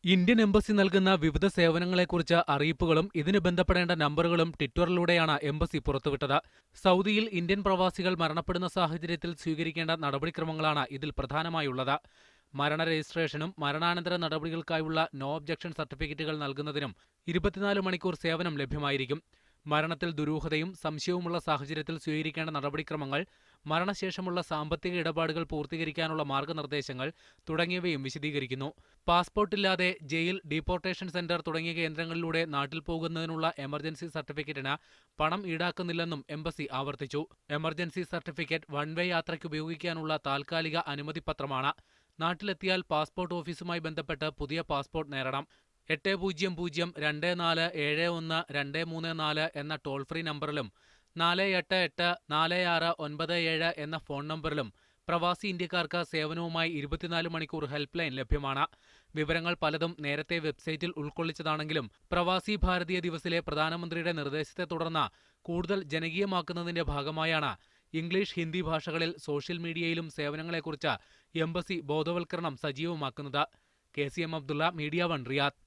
Indian embassy നൽകുന്ന വിവിധ സേവനങ്ങളെക്കുറിച്ച് അറിയിപ്പുകളും ഇതിന് ബന്ധപ്പെടേണ്ട നമ്പറുകളും ട്വിറ്ററിലൂടെയാണ് എംബസി പുറത്തുവിട്ടത്. സൗദിയിൽ ഇന്ത്യൻ പ്രവാസികൾ മരണപ്പെടുന്ന സാഹചര്യത്തിൽ സ്വീകരിക്കേണ്ട നടപടിക്രമങ്ങളാണ് ഇതിൽ പ്രധാനമായുള്ളത്. മരണ രജിസ്ട്രേഷനും മരണാനന്തര നടപടികൾക്കായുള്ള നോ ഒബ്ജക്ഷൻ സർട്ടിഫിക്കറ്റുകൾ നൽകുന്നതിനും 24 മണിക്കൂർ സേവനം ലഭ്യമായിരിക്കും. മരണത്തിൽ ദുരൂഹതയും സംശയവുമുള്ള സാഹചര്യത്തിൽ സ്വീകരിക്കേണ്ട നടപടിക്രമങ്ങൾ, മരണശേഷമുള്ള സാമ്പത്തിക ഇടപാടുകൾ പൂർത്തീകരിക്കാനുള്ള മാർഗനിർദ്ദേശങ്ങൾ തുടങ്ങിയവയും വിശദീകരിക്കുന്നു. പാസ്പോർട്ടില്ലാതെ ജയിൽ, ഡീപ്പോർട്ടേഷൻ സെന്റർ തുടങ്ങിയ കേന്ദ്രങ്ങളിലൂടെ നാട്ടിൽ പോകുന്നതിനുള്ള എമർജൻസി സർട്ടിഫിക്കറ്റിന് പണം ഈടാക്കുന്നില്ലെന്നും എംബസി ആവർത്തിച്ചു. എമർജൻസി സർട്ടിഫിക്കറ്റ് വൺ വേ യാത്രയ്ക്ക് ഉപയോഗിക്കാനുള്ള താൽക്കാലിക അനുമതിപത്രമാണ്. നാട്ടിലെത്തിയാൽ പാസ്പോർട്ട് ഓഫീസുമായി ബന്ധപ്പെട്ട് പുതിയ പാസ്പോർട്ട് നേടണം. 80024712234 എന്ന ടോൾ ഫ്രീ നമ്പറിലും 4884697 എന്ന ഫോൺ നമ്പറിലും പ്രവാസി ഇന്ത്യക്കാർക്ക് സേവനവുമായി 24 മണിക്കൂർ ഹെൽപ്പ് ലൈൻ ലഭ്യമാണ്. വിവരങ്ങൾ പലതും നേരത്തെ വെബ്സൈറ്റിൽ ഉൾക്കൊള്ളിച്ചതാണെങ്കിലും പ്രവാസി ഭാരതീയ ദിവസിലെ പ്രധാനമന്ത്രിയുടെ നിർദ്ദേശത്തെ തുടർന്ന് കൂടുതൽ ജനകീയമാക്കുന്നതിന്റെ ഭാഗമായാണ് ഇംഗ്ലീഷ്, ഹിന്ദി ഭാഷകളിൽ സോഷ്യൽ മീഡിയയിലും സേവനങ്ങളെക്കുറിച്ച് എംബസി ബോധവൽക്കരണം സജീവമാക്കുന്നത്. KCM Abdulla, media 1, Riyadh.